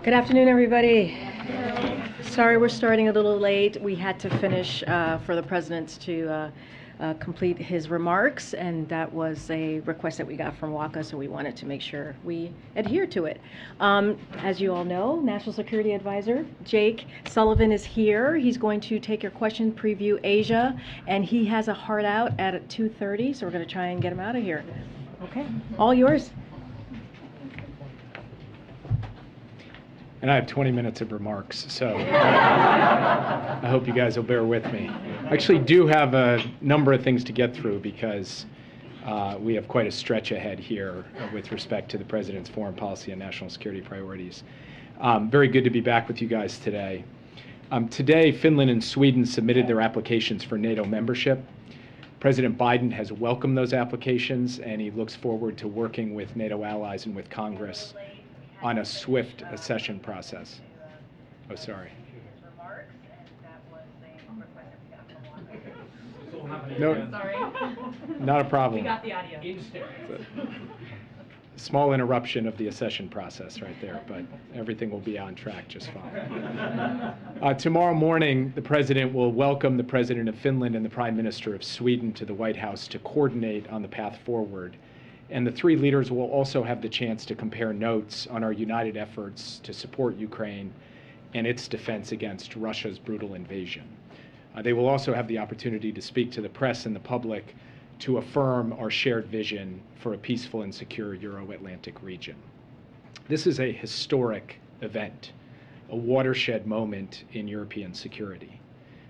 Good afternoon, everybody. Sorry we're starting a little late. We had to finish for the president to complete his remarks, and that was a request that we got from WHCA, so we wanted to make sure we adhere to it. As you all know, National Security Advisor Jake Sullivan is here. He's going to take your question, preview Asia, and he has a hard out at 2:30, so we're going to try and get him out of here. Okay, all yours. And I have 20 minutes of remarks, so I hope you guys will bear with me. I actually do have a number of things to get through because we have quite a stretch ahead here with respect to the President's foreign policy and national security priorities. Very good to be back with you guys today. Today, Finland and Sweden submitted their applications for NATO membership. President Biden has welcomed those applications, and he looks forward to working with NATO allies and with Congress on a swift accession process. Oh, sorry. No, sorry. Not a problem. We got the audio. Small interruption of the accession process right there, but everything will be on track just fine. Tomorrow morning, the President will welcome the President of Finland and the Prime Minister of Sweden to the White House to coordinate on the path forward. And the three leaders will also have the chance to compare notes on our united efforts to support Ukraine and its defense against Russia's brutal invasion. They will also have the opportunity to speak to the press and the public to affirm our shared vision for a peaceful and secure Euro-Atlantic region. This is a historic event, a watershed moment in European security.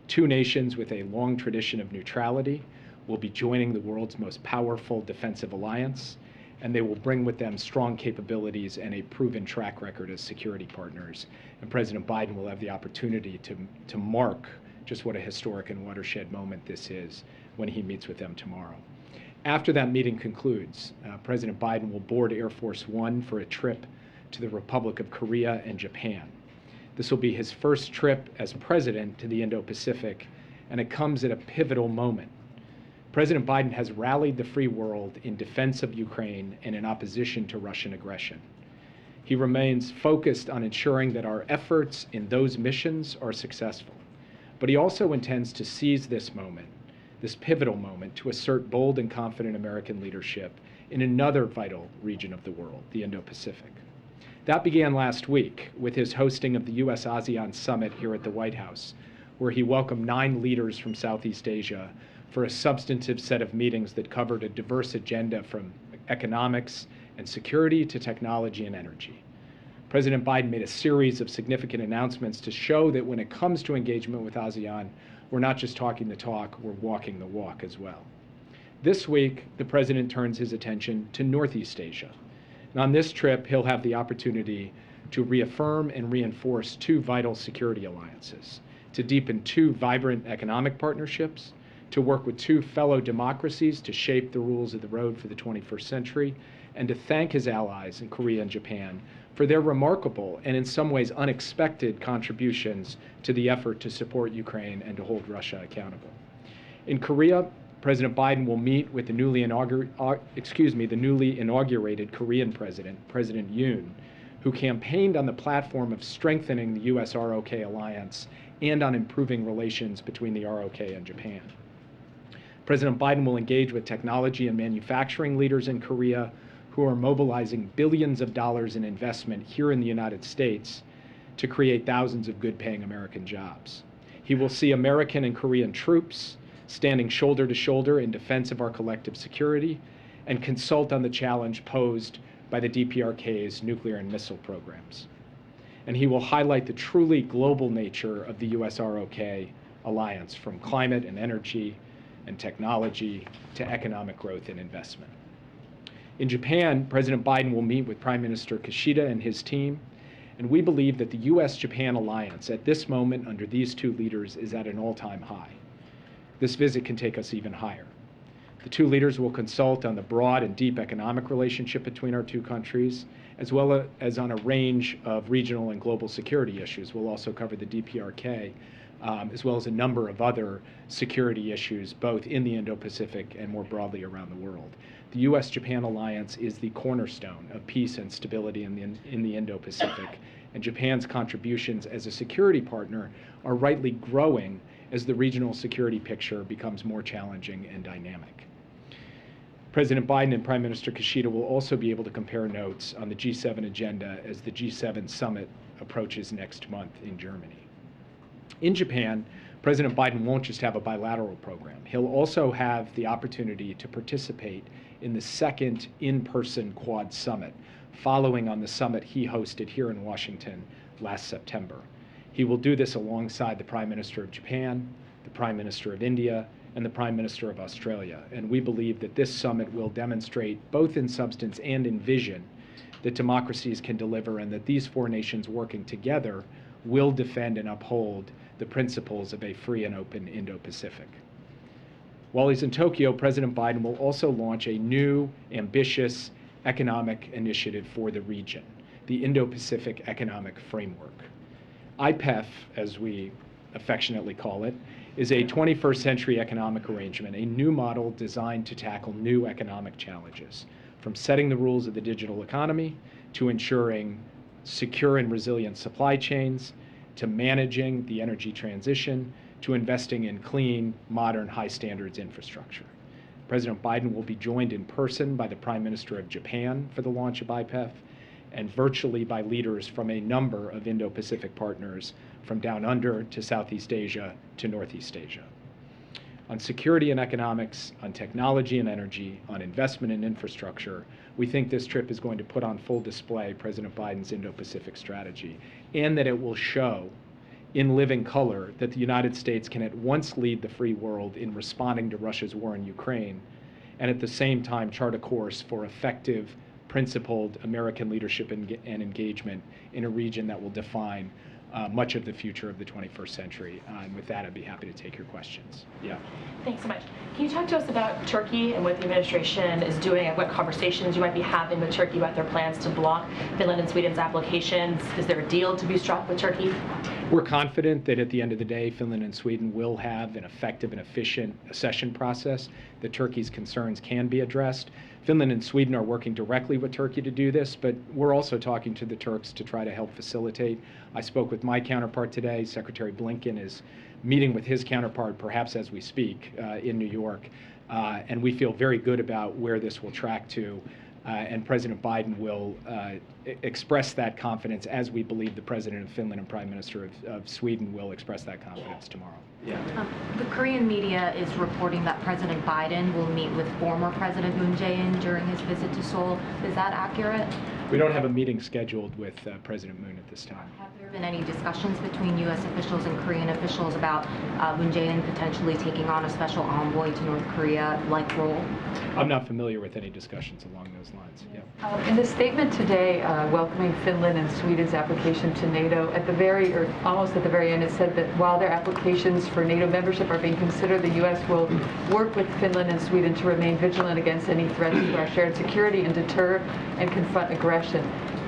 Two nations with a long tradition of neutrality will be joining the world's most powerful defensive alliance, and they will bring with them strong capabilities and a proven track record as security partners. And President Biden will have the opportunity to mark just what a historic and watershed moment this is when he meets with them tomorrow. After that meeting concludes, President Biden will board Air Force One for a trip to the Republic of Korea and Japan. This will be his first trip as president to the Indo-Pacific, and it comes at a pivotal moment. President Biden has rallied the free world in defense of Ukraine and in opposition to Russian aggression. He remains focused on ensuring that our efforts in those missions are successful. But he also intends to seize this moment, this pivotal moment, to assert bold and confident American leadership in another vital region of the world, the Indo-Pacific. That began last week with his hosting of the U.S.-ASEAN Summit here at the White House, where he welcomed 9 leaders from Southeast Asia for a substantive set of meetings that covered a diverse agenda from economics and security to technology and energy. President Biden made a series of significant announcements to show that when it comes to engagement with ASEAN, we're not just talking the talk, we're walking the walk as well. This week, the President turns his attention to Northeast Asia. And on this trip, he'll have the opportunity to reaffirm and reinforce 2 vital security alliances, to deepen 2 vibrant economic partnerships, to work with 2 fellow democracies to shape the rules of the road for the 21st century, and to thank his allies in Korea and Japan for their remarkable and in some ways unexpected contributions to the effort to support Ukraine and to hold Russia accountable. In Korea, President Biden will meet with the newly inaugurated Korean president, President Yoon, who campaigned on the platform of strengthening the US-ROK alliance and on improving relations between the ROK and Japan. President Biden will engage with technology and manufacturing leaders in Korea who are mobilizing billions of dollars in investment here in the United States to create thousands of good-paying American jobs. He will see American and Korean troops standing shoulder to shoulder in defense of our collective security and consult on the challenge posed by the DPRK's nuclear and missile programs. And he will highlight the truly global nature of the US-ROK alliance, from climate and energy and technology to economic growth and investment. In Japan, President Biden will meet with Prime Minister Kishida and his team, and we believe that the US-Japan alliance at this moment under these 2 leaders is at an all-time high. This visit can take us even higher. The 2 leaders will consult on the broad and deep economic relationship between our 2 countries, as well as on a range of regional and global security issues. We'll also cover the DPRK, as well as a number of other security issues, both in the Indo-Pacific and more broadly around the world. The US-Japan alliance is the cornerstone of peace and stability in the Indo-Pacific, and Japan's contributions as a security partner are rightly growing as the regional security picture becomes more challenging and dynamic. President Biden and Prime Minister Kishida will also be able to compare notes on the G7 agenda as the G7 summit approaches next month in Germany. In Japan, President Biden won't just have a bilateral program. He'll also have the opportunity to participate in the second in-person Quad Summit, following on the summit he hosted here in Washington last September. He will do this alongside the Prime Minister of Japan, the Prime Minister of India, and the Prime Minister of Australia. And we believe that this summit will demonstrate, both in substance and in vision, that democracies can deliver and that these four nations working together will defend and uphold the principles of a free and open Indo-Pacific. While he's in Tokyo, President Biden will also launch a new, ambitious economic initiative for the region, the Indo-Pacific Economic Framework. IPEF, as we affectionately call it, is a 21st century economic arrangement, a new model designed to tackle new economic challenges, from setting the rules of the digital economy to ensuring secure and resilient supply chains, to managing the energy transition, to investing in clean, modern, high standards infrastructure. President Biden will be joined in person by the Prime Minister of Japan for the launch of IPEF, and virtually by leaders from a number of Indo-Pacific partners, from down under to Southeast Asia to Northeast Asia. On security and economics, on technology and energy, on investment and infrastructure, we think this trip is going to put on full display President Biden's Indo-Pacific strategy, and that it will show in living color that the United States can at once lead the free world in responding to Russia's war in Ukraine, and at the same time chart a course for effective, principled American leadership and engagement in a region that will define much of the future of the 21st century. And with that, I'd be happy to take your questions. Yeah. Thanks so much. Can you talk to us about Turkey and what the administration is doing and what conversations you might be having with Turkey about their plans to block Finland and Sweden's applications? Is there a deal to be struck with Turkey? We're confident that at the end of the day, Finland and Sweden will have an effective and efficient accession process, that Turkey's concerns can be addressed. Finland and Sweden are working directly with Turkey to do this, but we're also talking to the Turks to try to help facilitate. I spoke with my counterpart today. Secretary Blinken is meeting with his counterpart, perhaps as we speak, in New York. And we feel very good about where this will track to. And President Biden will express that confidence, as we believe the President of Finland and Prime Minister of Sweden will express that confidence tomorrow. Yeah. The Korean media is reporting that President Biden will meet with former President Moon Jae-in during his visit to Seoul. Is that accurate? We don't have a meeting scheduled with President Moon at this time. Have there been any discussions between U.S. officials and Korean officials about Moon Jae-in potentially taking on a special envoy to North Korea-like role? I'm not familiar with any discussions along those lines. Yeah. In the statement today welcoming Finland and Sweden's application to NATO, almost at the very end, it said that while their applications for NATO membership are being considered, the U.S. will work with Finland and Sweden to remain vigilant against any threats to our shared security and deter and confront aggression.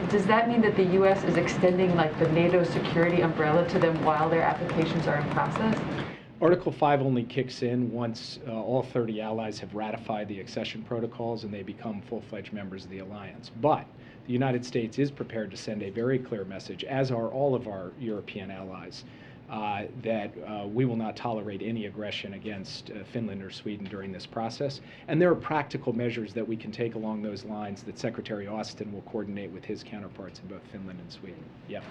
Does that mean that the U.S. is extending the NATO security umbrella to them while their applications are in process? Article 5 only kicks in once all 30 allies have ratified the accession protocols and they become full-fledged members of the alliance. But the United States is prepared to send a very clear message, as are all of our European allies, that we will not tolerate any aggression against Finland or Sweden during this process. And there are practical measures that we can take along those lines that Secretary Austin will coordinate with his counterparts in both Finland and Sweden. Yeah.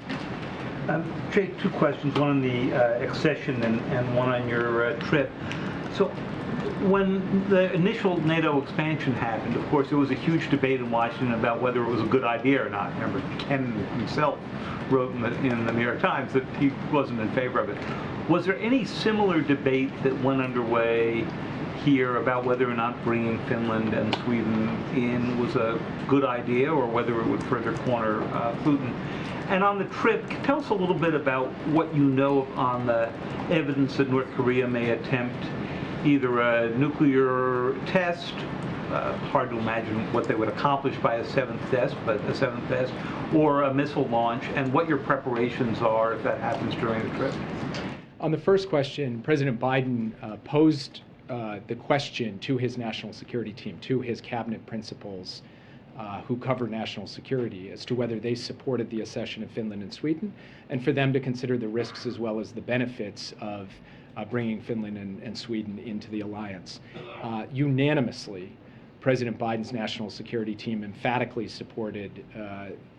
Jake, two questions, one on the accession and one on your trip. So when the initial NATO expansion happened, of course, there was a huge debate in Washington about whether it was a good idea or not. Remember, Ken himself wrote in the New York Times that he wasn't in favor of it. Was there any similar debate that went underway here about whether or not bringing Finland and Sweden in was a good idea or whether it would further corner Putin? And on the trip, tell us a little bit about what you know on the evidence that North Korea may attempt either a nuclear test, hard to imagine what they would accomplish by a seventh test, or a missile launch, and what your preparations are if that happens during the trip. On the first question, President Biden posed the question to his national security team, to his cabinet principals, who cover national security as to whether they supported the accession of Finland and Sweden, and for them to consider the risks as well as the benefits of bringing Finland and Sweden into the alliance. Unanimously, President Biden's national security team emphatically supported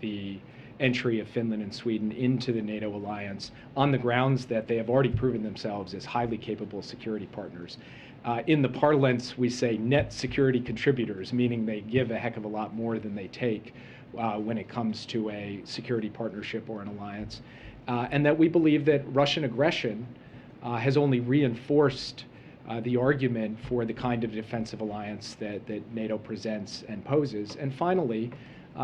the entry of Finland and Sweden into the NATO alliance on the grounds that they have already proven themselves as highly capable security partners. In the parlance, we say net security contributors, meaning they give a heck of a lot more than they take when it comes to a security partnership or an alliance. And that we believe that Russian aggression has only reinforced the argument for the kind of defensive alliance that NATO presents and poses. And finally,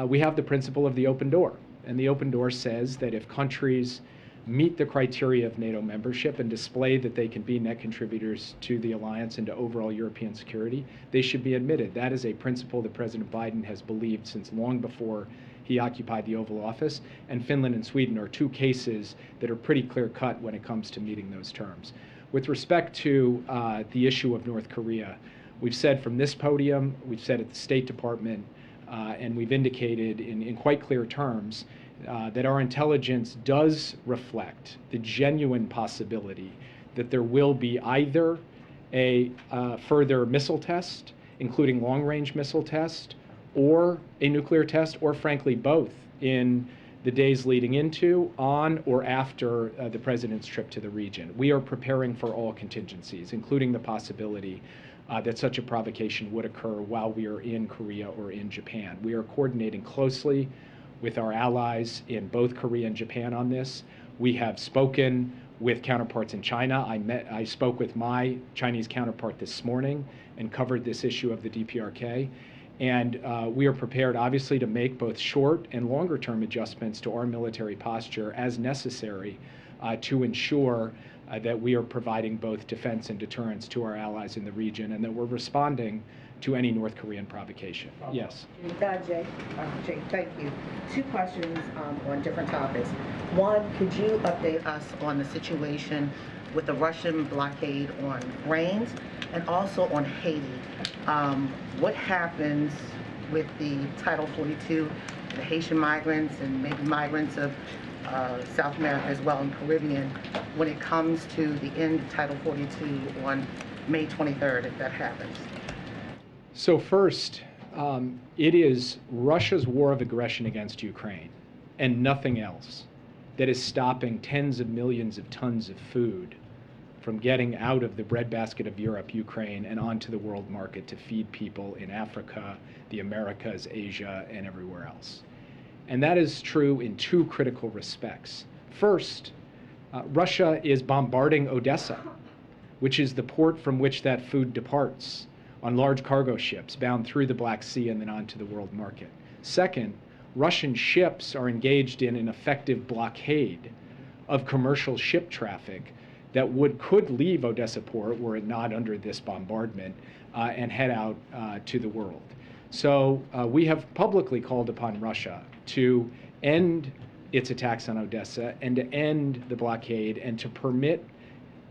we have the principle of the open door. And the open door says that if countries meet the criteria of NATO membership and display that they can be net contributors to the alliance and to overall European security, they should be admitted. That is a principle that President Biden has believed since long before he occupied the Oval Office, and Finland and Sweden are two cases that are pretty clear-cut when it comes to meeting those terms. With respect to the issue of North Korea, we've said from this podium, we've said at the State Department, and we've indicated in quite clear terms that our intelligence does reflect the genuine possibility that there will be either a further missile test, including long-range missile test, or a nuclear test, or frankly both, in the days leading into, on, or after the president's trip to the region. We are preparing for all contingencies, including the possibility that such a provocation would occur while we are in Korea or in Japan. We are coordinating closely with our allies in both Korea and Japan on this. We have spoken with counterparts in China. I spoke with my Chinese counterpart this morning and covered this issue of the DPRK. And we are prepared, obviously, to make both short and longer term adjustments to our military posture as necessary to ensure that we are providing both defense and deterrence to our allies in the region, and that we're responding to any North Korean provocation. Yes. Jake, thank you. Two questions on different topics. One, could you update us on the situation with the Russian blockade on grains and also on Haiti? What happens with the Title 42, the Haitian migrants and maybe migrants of South America as well and Caribbean when it comes to the end of Title 42 on May 23rd, if that happens? So first, it is Russia's war of aggression against Ukraine and nothing else that is stopping tens of millions of tons of food from getting out of the breadbasket of Europe, Ukraine, and onto the world market to feed people in Africa, the Americas, Asia, and everywhere else. And that is true in two critical respects. First, Russia is bombarding Odessa, which is the port from which that food departs on large cargo ships bound through the Black Sea and then onto the world market. Second, Russian ships are engaged in an effective blockade of commercial ship traffic that could leave Odessa port were it not under this bombardment and head out to the world. So we have publicly called upon Russia to end its attacks on Odessa and to end the blockade and to permit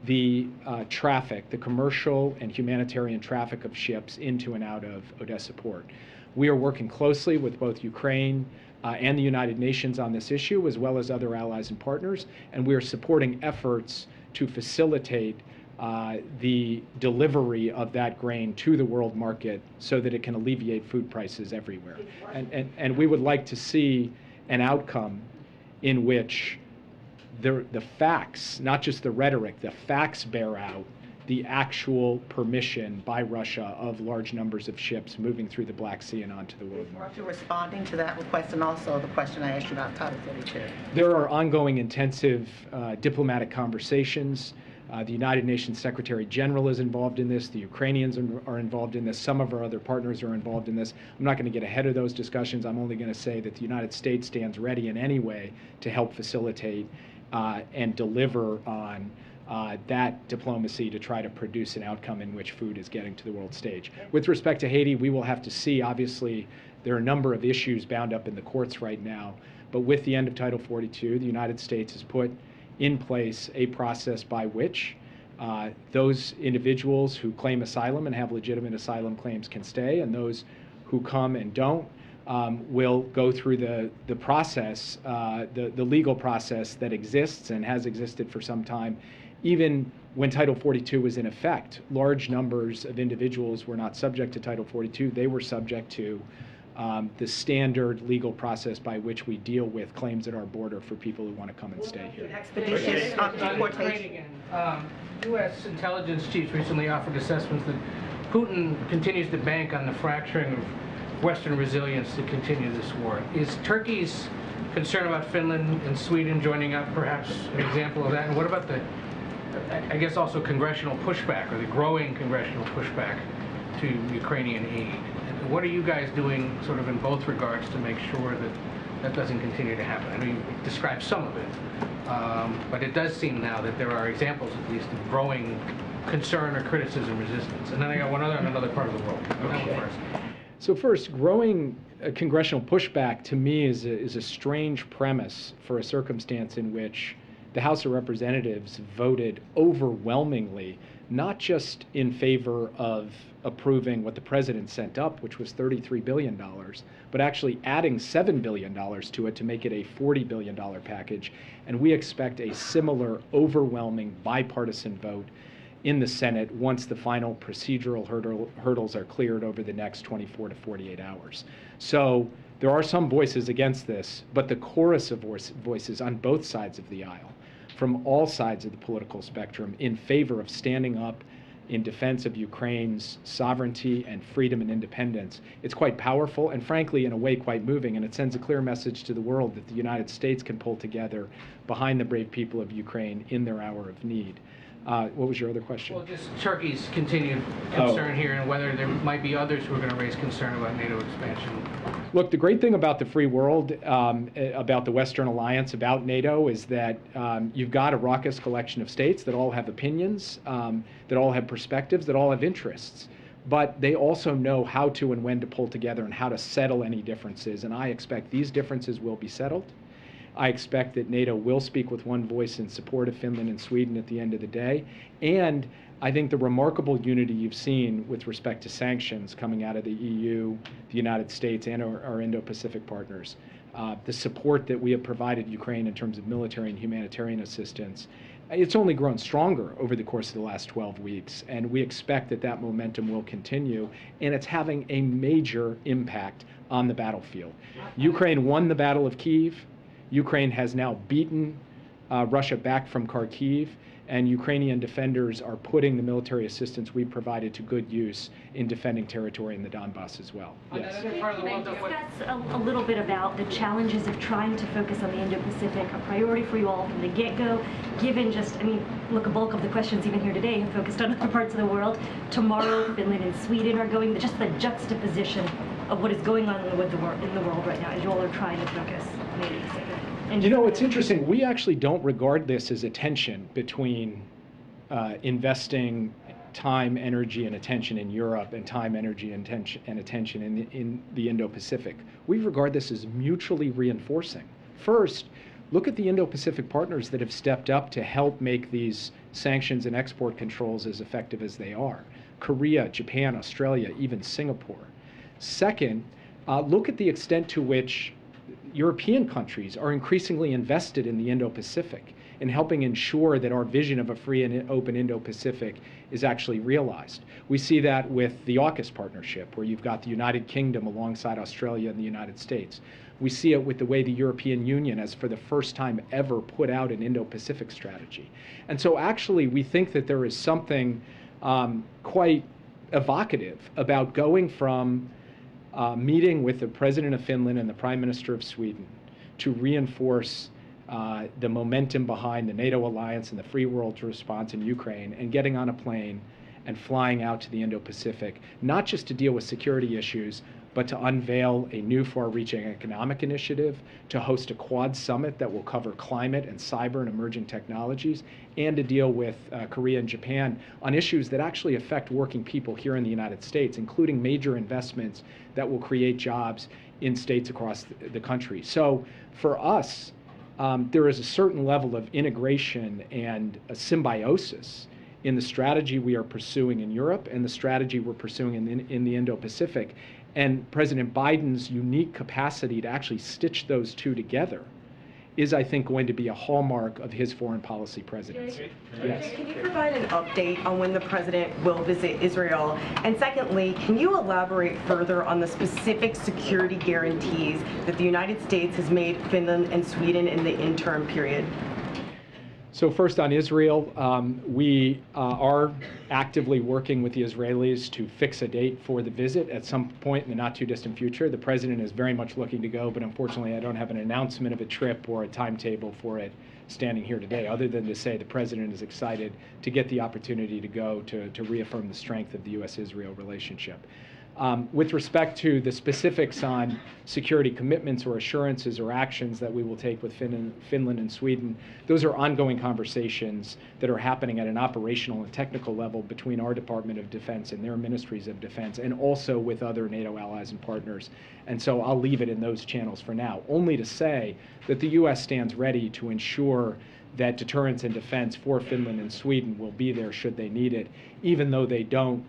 the traffic, the commercial and humanitarian traffic of ships into and out of Odessa port. We are working closely with both Ukraine and the United Nations on this issue, as well as other allies and partners, and we are supporting efforts to facilitate the delivery of that grain to the world market so that it can alleviate food prices everywhere. And we would like to see an outcome in which the facts, not just the rhetoric, the facts bear out the actual permission by Russia of large numbers of ships moving through the Black Sea and onto the world market. Russia responding to that request, and also the question I asked you about Title 42. There are ongoing intensive diplomatic conversations. The United Nations Secretary General is involved in this. The Ukrainians are involved in this. Some of our other partners are involved in this. I'm not going to get ahead of those discussions. I'm only going to say that the United States stands ready in any way to help facilitate and deliver on that diplomacy to try to produce an outcome in which food is getting to the world stage. With respect to Haiti, we will have to see. Obviously, there are a number of issues bound up in the courts right now. But with the end of Title 42, the United States has put in place a process by which those individuals who claim asylum and have legitimate asylum claims can stay, and those who come and don't will go through the process, the legal process that exists and has existed for some time. Even when Title 42 was in effect, large numbers of individuals were not subject to Title 42. They were subject to the standard legal process by which we deal with claims at our border for people who want to come and stay here. Expeditious deportation. U.S. intelligence chiefs recently offered assessments that Putin continues to bank on the fracturing of Western resilience to continue this war. Is Turkey's concern about Finland and Sweden joining up perhaps an example of that? And what about the, I guess, also congressional pushback, or the growing congressional pushback to Ukrainian aid? And what are you guys doing sort of in both regards to make sure that that doesn't continue to happen? I know you described some of it, but it does seem now that there are examples, at least, of growing concern or criticism, resistance. And then I got one other on another part of the world. That one first. So first, growing congressional pushback to me is a strange premise for a circumstance in which the House of Representatives voted overwhelmingly, not just in favor of approving what the president sent up, which was $33 billion, but actually adding $7 billion to it to make it a $40 billion package. And we expect a similar overwhelming bipartisan vote in the Senate once the final procedural hurdles are cleared over the next 24 to 48 hours. So there are some voices against this, but the chorus of voices on both sides of the aisle, from all sides of the political spectrum, in favor of standing up in defense of Ukraine's sovereignty and freedom and independence, it's quite powerful and, frankly, in a way, quite moving. And it sends a clear message to the world that the United States can pull together behind the brave people of Ukraine in their hour of need. What was your other question? Well, just Turkey's continued concern here, and whether there might be others who are going to raise concern about NATO expansion. Look, the great thing about the free world, about the Western Alliance, about NATO, is that you've got a raucous collection of states that all have opinions, that all have perspectives, that all have interests. But they also know how to and when to pull together and how to settle any differences. And I expect these differences will be settled. I expect that NATO will speak with one voice in support of Finland and Sweden at the end of the day. And I think the remarkable unity you've seen with respect to sanctions coming out of the EU, the United States, and our Indo-Pacific partners, the support that we have provided Ukraine in terms of military and humanitarian assistance, it's only grown stronger over the course of the last 12 weeks. And we expect that that momentum will continue. And it's having a major impact on the battlefield. Ukraine won the Battle of Kyiv. Ukraine has now beaten Russia back from Kharkiv, and Ukrainian defenders are putting the military assistance we provided to good use in defending territory in the Donbass as well. Yes. Discuss a little bit about the challenges of trying to focus on the Indo-Pacific, a priority for you all from the get-go, given just, I mean, look, a bulk of the questions even here today have focused on other parts of the world. Tomorrow, Finland and Sweden are going, just the juxtaposition of what is going on in the world right now, as you all are trying to focus on the Indo-Pacific. And you know, it's interesting. We actually don't regard this as a tension between investing time, energy, and attention in Europe and time, energy, and attention in the Indo-Pacific. We regard this as mutually reinforcing. First, look at the Indo-Pacific partners that have stepped up to help make these sanctions and export controls as effective as they are. Korea, Japan, Australia, even Singapore. Second, look at the extent to which European countries are increasingly invested in the Indo-Pacific in helping ensure that our vision of a free and open Indo-Pacific is actually realized. We see that with the AUKUS partnership, where you've got the United Kingdom alongside Australia and the United States. We see it with the way the European Union has, for the first time ever, put out an Indo-Pacific strategy. And so actually, we think that there is something quite evocative about going from meeting with the President of Finland and the Prime Minister of Sweden to reinforce the momentum behind the NATO alliance and the free world's response in Ukraine, and getting on a plane and flying out to the Indo-Pacific, not just to deal with security issues, but to unveil a new far-reaching economic initiative, to host a Quad summit that will cover climate and cyber and emerging technologies, and to deal with Korea and Japan on issues that actually affect working people here in the United States, including major investments that will create jobs in states across the country. So for us, there is a certain level of integration and a symbiosis in the strategy we are pursuing in Europe and the strategy we're pursuing in the Indo-Pacific. And President Biden's unique capacity to actually stitch those two together is, I think, going to be a hallmark of his foreign policy presidency. Yes. Can you provide an update on when the president will visit Israel? And secondly, can you elaborate further on the specific security guarantees that the United States has made Finland and Sweden in the interim period? So first on Israel, we are actively working with the Israelis to fix a date for the visit at some point in the not too distant future. The president is very much looking to go, but unfortunately I don't have an announcement of a trip or a timetable for it standing here today, other than to say the president is excited to get the opportunity to go to reaffirm the strength of the U.S.-Israel relationship. With respect to the specifics on security commitments or assurances or actions that we will take with Finland and Sweden, those are ongoing conversations that are happening at an operational and technical level between our Department of Defense and their ministries of defense, and also with other NATO allies and partners. And so I'll leave it in those channels for now, only to say that the U.S. stands ready to ensure that deterrence and defense for Finland and Sweden will be there should they need it, even though they don't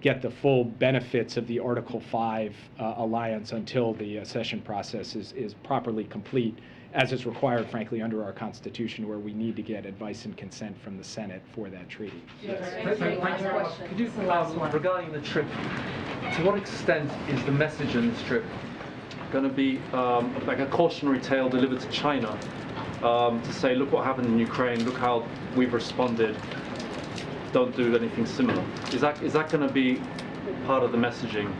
get the full benefits of the Article 5 alliance until the accession process is properly complete, as is required, frankly, under our Constitution, where we need to get advice and consent from the Senate for that treaty. Yes. Could you, regarding the trip, to what extent is the message in this trip going to be like a cautionary tale delivered to China to say, look what happened in Ukraine, look how we've responded, don't do anything similar? Is that going to be part of the messaging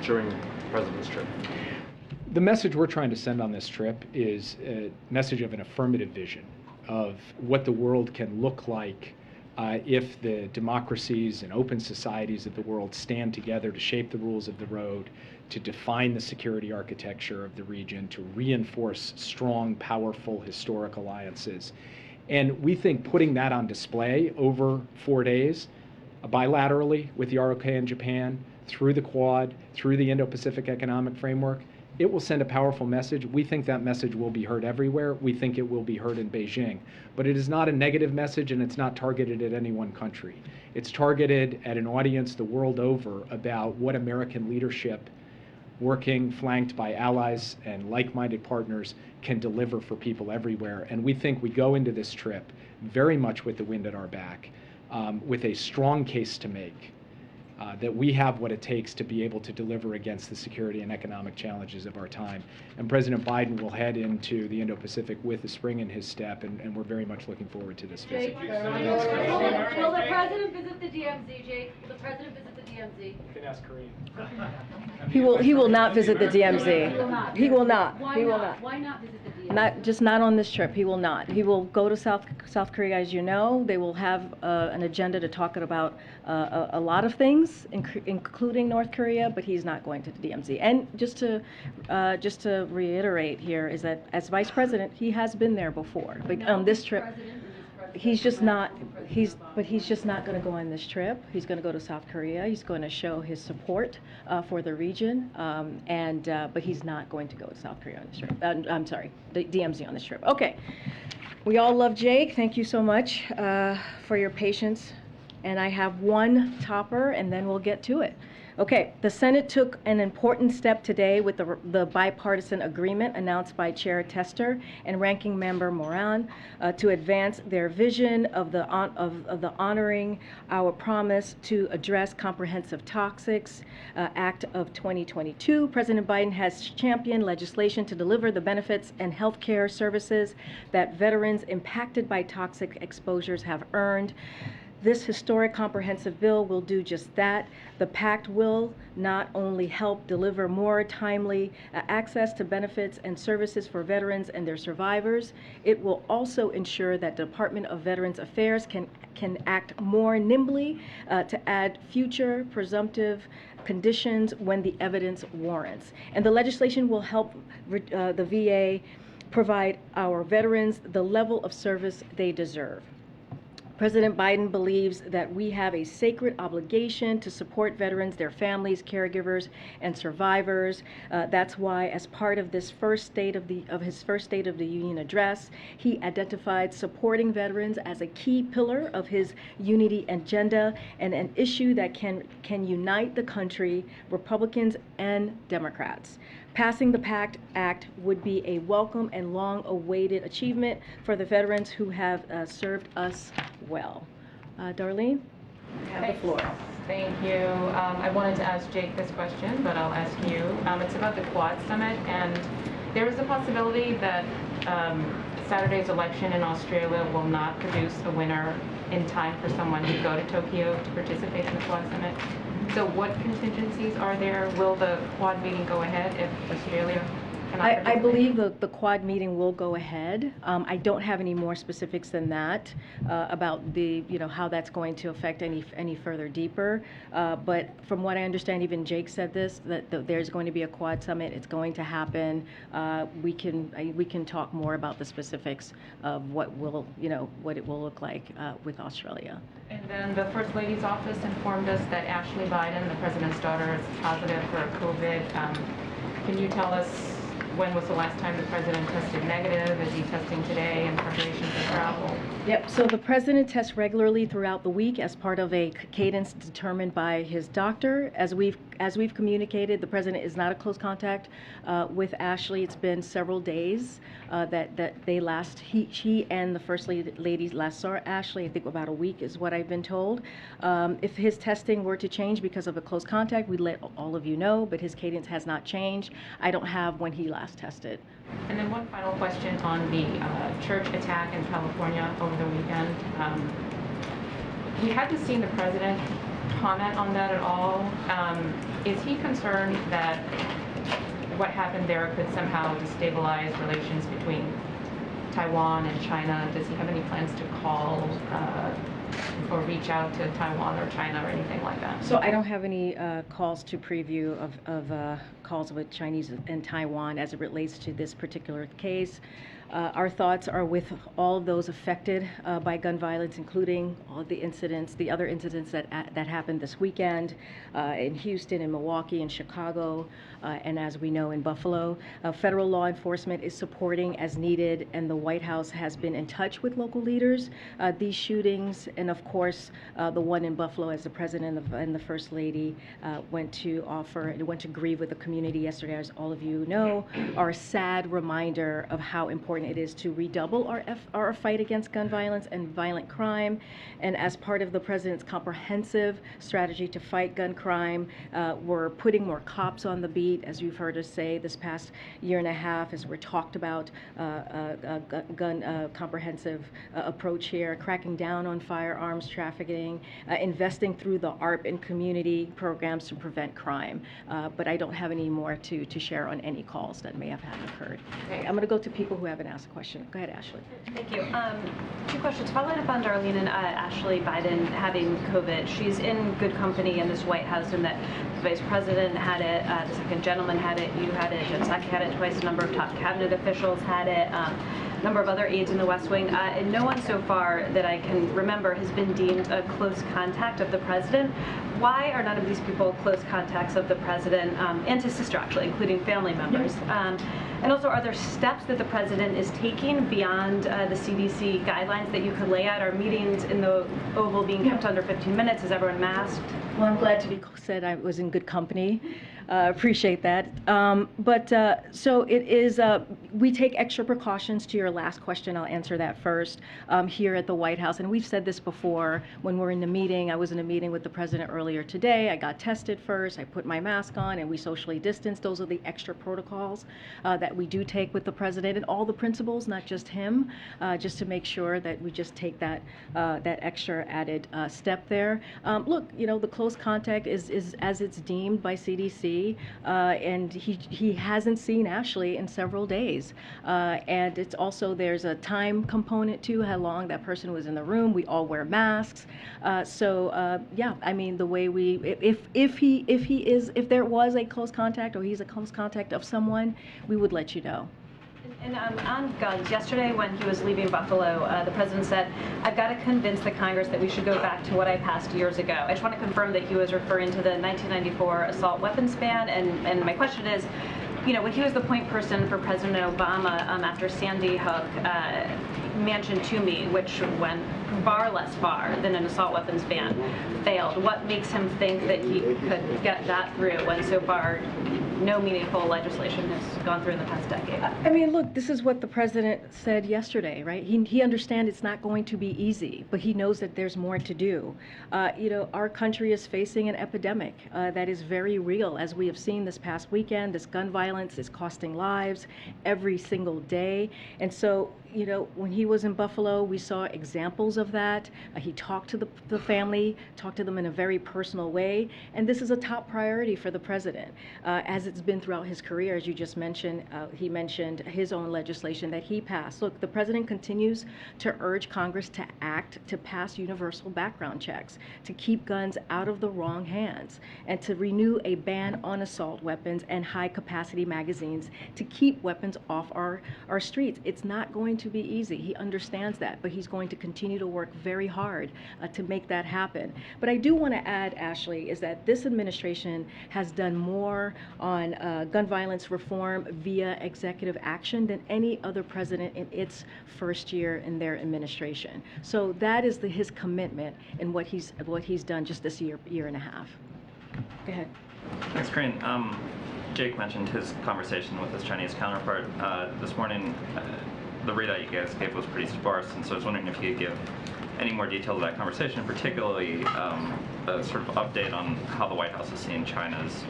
during the president's trip? The message we're trying to send on this trip is a message of an affirmative vision of what the world can look like if the democracies and open societies of the world stand together to shape the rules of the road, to define the security architecture of the region, to reinforce strong, powerful, historic alliances. And we think putting that on display over 4 days, bilaterally with the ROK and Japan, through the Quad, through the Indo-Pacific Economic Framework, it will send a powerful message. We think that message will be heard everywhere. We think it will be heard in Beijing. But it is not a negative message, and it's not targeted at any one country. It's targeted at an audience the world over about what American leadership, working flanked by allies and like-minded partners, can deliver for people everywhere. And we think we go into this trip very much with the wind at our back, with a strong case to make, that we have what it takes to be able to deliver against the security and economic challenges of our time. And President Biden will head into the Indo-Pacific with a spring in his step, and we're very much looking forward to this visit. Will the president visit the DMZ, Jake? Will the president visit the DMZ? You can ask Karine. He will not visit the DMZ. He will not. Why He will not? not. Why not visit the DMZ? Not on this trip. He will not. He will go to South Korea, as you know. They will have an agenda to talk about a lot of things, including North Korea, but he's not going to the DMZ. And just to reiterate here is that as vice president, he has been there before. But on this trip, he's just not. He's just not going to go on this trip. He's going to go to South Korea. He's going to show his support for the region, but he's not going to go to South Korea on this trip. I'm sorry, the DMZ on this trip. Okay, we all love Jake. Thank you so much for your patience. And I have one topper, and then we'll get to it. Okay, the Senate took an important step today with the bipartisan agreement announced by Chair Tester and Ranking Member Moran to advance their vision of the honoring our promise to address comprehensive toxics Act of 2022. President Biden has championed legislation to deliver the benefits and health care services that veterans impacted by toxic exposures have earned. This historic comprehensive bill will do just that. The pact will not only help deliver more timely access to benefits and services for veterans and their survivors, it will also ensure that the Department of Veterans Affairs can act more nimbly to add future presumptive conditions when the evidence warrants. And the legislation will help the VA provide our veterans the level of service they deserve. President Biden believes that we have a sacred obligation to support veterans, their families, caregivers, and survivors. That's why, as part of this his first State of the Union address, he identified supporting veterans as a key pillar of his unity agenda and an issue that can unite the country, Republicans and Democrats. Passing the PACT Act would be a welcome and long-awaited achievement for the veterans who have served us well. Darlene, you have the floor. Thank you. I wanted to ask Jake this question, but I'll ask you. It's about the Quad Summit, and there is a possibility that Saturday's election in Australia will not produce a winner in time for someone to go to Tokyo to participate in the Quad Summit. So what contingencies are there? Will the Quad meeting go ahead if Australia cannot I participate? believe the Quad meeting will go ahead. I don't have any more specifics than that about how that's going to affect any further deeper. But from what I understand, even Jake said this, that there's going to be a Quad summit. It's going to happen. We can talk more about the specifics of what it will look like with Australia. And then the First Lady's office informed us that Ashley Biden, the president's daughter, is positive for COVID. Can you tell us when was the last time the president tested negative? Is he testing today in preparation for travel? Yep, so the president tests regularly throughout the week as part of a cadence determined by his doctor. As we've communicated, the president is not a close contact with Ashley. It's been several days that he and the First Lady last saw Ashley. I think about a week is what I've been told. If his testing were to change because of a close contact, we'd let all of you know, but his cadence has not changed. I don't have when he last tested. And then one final question on the church attack in California over the weekend. We haven't seen the president comment on that at all. Is he concerned that what happened there could somehow destabilize relations between Taiwan and China? Does he have any plans to call or reach out to Taiwan or China or anything like that? So I don't have any calls to preview of calls with Chinese and Taiwan as it relates to this particular case. Our thoughts are with all of those affected by gun violence, including all of the other incidents that happened this weekend in Houston, in Milwaukee, in Chicago, and as we know in Buffalo. Federal law enforcement is supporting as needed, and the White House has been in touch with local leaders. These shootings, and of course the one in Buffalo, as the president and the first lady went to grieve with the community yesterday, as all of you know, are a sad reminder of how important it is to redouble our fight against gun violence and violent crime. And as part of the president's comprehensive strategy to fight gun crime, we're putting more cops on the beat, as you've heard us say this past year and a half, as we're talked about gun comprehensive approach here, cracking down on firearms trafficking, investing through the ARP and community programs to prevent crime. But I don't have any more to share on any calls that may have occurred. Okay, I'm going to go to people who haven't asked a question. Go ahead, Ashley. Thank you. Two questions. Following up on Darlene and Ashley Biden having COVID, she's in good company in this White House in that the vice president had it, the second gentleman had it, you had it, Psaki had it twice, a number of top cabinet officials had it, a number of other aides in the West Wing, and no one so far that I can remember has been deemed a close contact of the president. Why are none of these people close contacts of the president and his sister, actually, including family members? And also, are there steps that the president is taking beyond the CDC guidelines that you could lay out? Are meetings in the Oval being kept under 15 minutes? Is everyone masked? Well, I'm glad to be said I was in good company. Appreciate that. So it is, we take extra precautions. To your last question, I'll answer that first. Here at the White House, and we've said this before when we're in the meeting. I was in a meeting with the president earlier today. I got tested first. I put my mask on, and we socially distanced. Those are the extra protocols that we do take with the president and all the principals, not just him, just to make sure that we just take that extra added step there. Look, the close contact is as it's deemed by CDC. And he hasn't seen Ashley in several days. And it's also, there's a time component to how long that person was in the room. We all wear masks. Yeah, I mean, the way if there was a close contact or he's a close contact of someone, we would let you know. And And on guns, yesterday when he was leaving Buffalo, the president said, "I've got to convince the Congress that we should go back to what I passed years ago." I just want to confirm that he was referring to the 1994 assault weapons ban. And my question is, you know, when he was the point person for President Obama after Sandy Hook, mentioned to me, which went far less far than an assault weapons ban, failed. What makes him think that he could get that through when so far no meaningful legislation has gone through in the past decade? I mean, look, this is what the president said yesterday, right? He understands it's not going to be easy, but he knows that there's more to do. You know, our country is facing an epidemic that is very real, as we have seen this past weekend. This gun violence is costing lives every single day. And so, you know, when he was in Buffalo, we saw examples of that. He talked to the family, talked to them in a very personal way. And this is a top priority for the president, as it's been throughout his career. As you just mentioned, he mentioned his own legislation that he passed. Look, the president continues to urge Congress to act to pass universal background checks, to keep guns out of the wrong hands, and to renew a ban on assault weapons and high-capacity magazines to keep weapons off our streets. It's not going to be easy. He understands that, but he's going to continue to work very hard to make that happen. But I do want to add, Ashley, is that this administration has done more on gun violence reform via executive action than any other president in its first year in their administration. So that is his commitment in what he's done just this year and a half. Go ahead. Thanks, Karine. Jake mentioned his conversation with his Chinese counterpart this morning. The readout you guys gave was pretty sparse, and so I was wondering if you could give any more detail to that conversation, particularly a sort of update on how the White House is seeing China's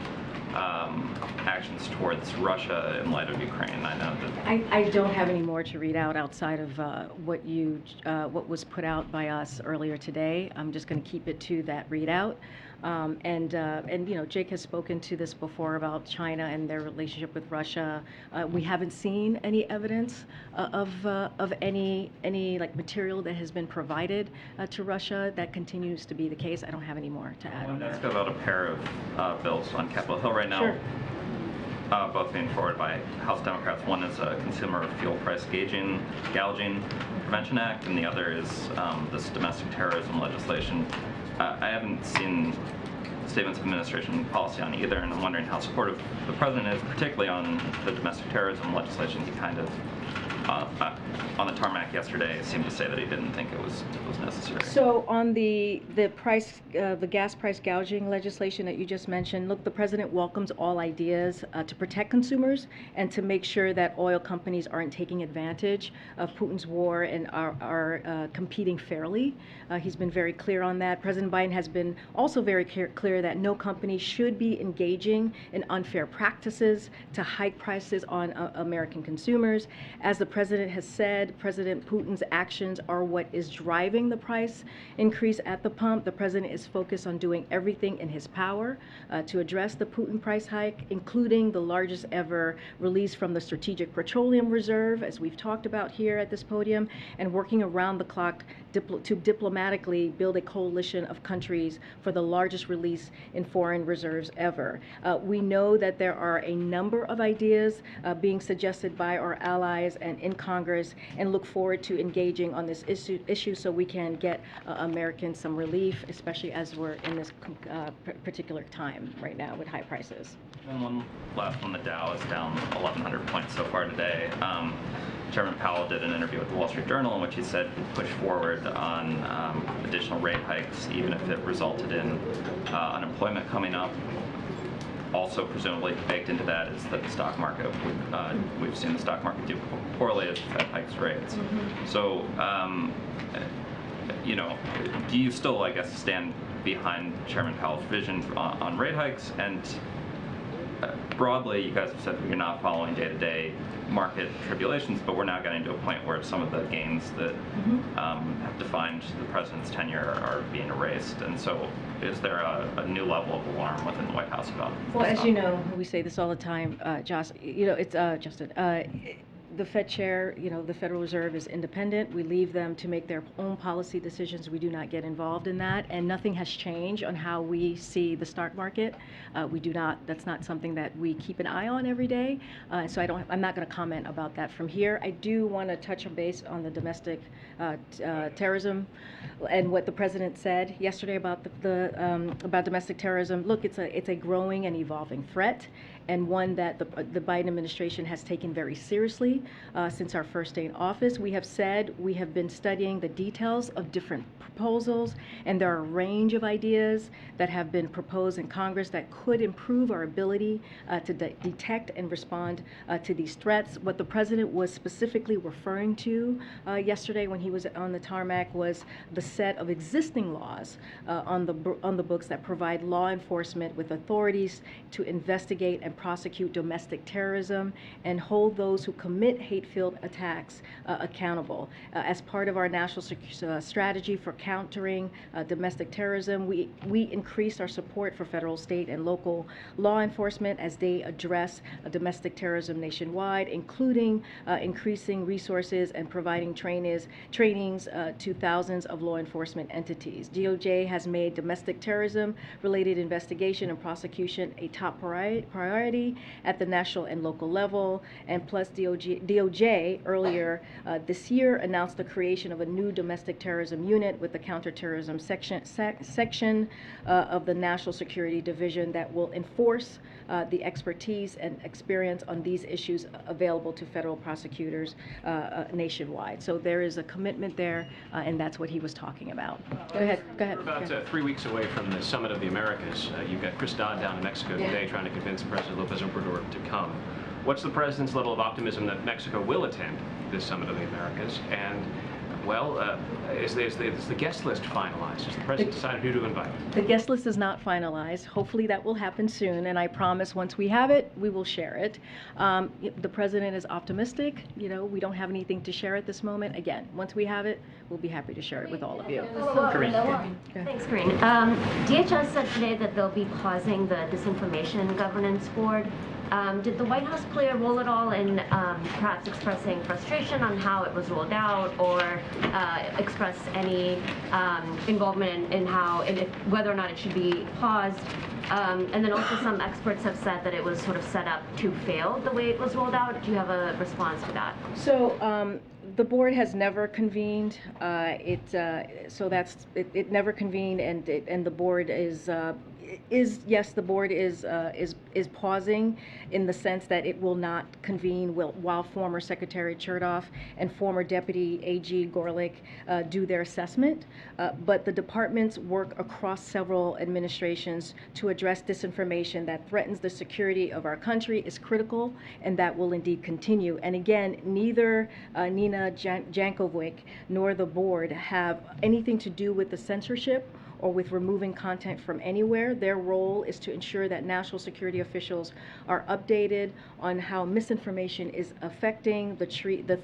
actions towards Russia in light of Ukraine. I know that I don't have any more to read out outside of what was put out by us earlier today. I'm just going to keep it to that readout. And you know, Jake has spoken to this before about China and their relationship with Russia. We haven't seen any evidence of any like material that has been provided to Russia. That continues to be the case. I don't have any more to add on that. Let's go about a pair of bills on Capitol Hill right now. Sure. Both being forwarded by House Democrats. One is a Consumer Fuel Price Gouging Prevention Act, and the other is this domestic terrorism legislation. I haven't seen statements of administration policy on either, and I'm wondering how supportive the president is, particularly on the domestic terrorism legislation. He kind of, on the tarmac yesterday, seemed to say that he didn't think it was necessary. So on the gas price gouging legislation that you just mentioned, look, the president welcomes all ideas to protect consumers and to make sure that oil companies aren't taking advantage of Putin's war and are competing fairly. He's been very clear on that. President Biden has been also very clear that no company should be engaging in unfair practices to hike prices on American consumers. As the president has said, President Putin's actions are what is driving the price increase at the pump. The president is focused on doing everything in his power to address the Putin price hike, including the largest ever release from the Strategic Petroleum Reserve, as we've talked about here at this podium, and working around the clock to diplomatically build a coalition of countries for the largest release in foreign reserves ever. We know that there are a number of ideas being suggested by our allies and in Congress, and look forward to engaging on this issue so we can get Americans some relief, especially as we're in this particular time right now with high prices. And one last one, the Dow is down 1,100 points so far today. Chairman Powell did an interview with the Wall Street Journal in which he said he'd push forward on additional rate hikes, even if it resulted in unemployment coming up. Also, presumably baked into that is that the stock market, we've seen the stock market do poorly as the Fed hikes rates. So, you know, do you still, I guess, stand behind Chairman Powell's vision on rate hikes? And broadly, you guys have said you're not following day-to-day market tribulations, but we're now getting to a point where some of the gains that have defined the president's tenure are being erased. And so is there a new level of alarm within the White House about Well, as you know, we say this all the time, Josh, you know, it's Justin, the Fed chair, the Federal Reserve is independent. We leave them to make their own policy decisions. We do not get involved in that, and nothing has changed on how we see the stock market. That's not something that we keep an eye on every day. So I'm not going to comment about that from here. I do want to touch on base on the domestic terrorism and what the president said yesterday about about domestic terrorism. Look, it's a growing and evolving threat, and one that the Biden administration has taken very seriously since our first day in office. We have said we have been studying the details of different proposals, and there are a range of ideas that have been proposed in Congress that could improve our ability to detect and respond to these threats. What the president was specifically referring to yesterday when he was on the tarmac was the set of existing laws on the books that provide law enforcement with authorities to investigate and prosecute domestic terrorism and hold those who commit hate-filled attacks accountable. As part of our national strategy for countering domestic terrorism, we increased our support for federal, state, and local law enforcement as they address domestic terrorism nationwide, including increasing resources and providing trainings to thousands of law enforcement entities. DOJ has made domestic terrorism-related investigation and prosecution a top priority at the national and local level, and plus DOJ earlier this year announced the creation of a new domestic terrorism unit with the counterterrorism section of the National Security Division that will enforce the expertise and experience on these issues available to federal prosecutors nationwide. So there is a commitment there, and that's what he was talking about. Go ahead. We're about 3 weeks away from the Summit of the Americas. You've got Chris Dodd down in Mexico today trying to convince President Lopez Obrador to come. What's the president's level of optimism that Mexico will attend this Summit of the Americas? And, well, is the guest list finalized? Has the president decided who to invite? The guest list is not finalized. Hopefully that will happen soon, and I promise once we have it, we will share it. The president is optimistic. We don't have anything to share at this moment. Again, once we have it, we'll be happy to share it with all of you. Karine. Thanks, Karine. DHS said today that they'll be pausing the Disinformation Governance Board. Did the White House play a role at all in perhaps expressing frustration on how it was rolled out, or express any involvement in whether or not it should be paused? And then also some experts have said that it was sort of set up to fail the way it was rolled out. Do you have a response to that? So the board has never convened. It never convened, and the board yes, the board is pausing in the sense that it will not convene while former Secretary Chertoff and former Deputy AG Gorlick do their assessment. But the departments work across several administrations to address disinformation that threatens the security of our country is critical, and that will indeed continue. And again, neither Nina Jankovic nor the board have anything to do with the censorship or with removing content from anywhere. Their role is to ensure that national security officials are updated on how misinformation is affecting the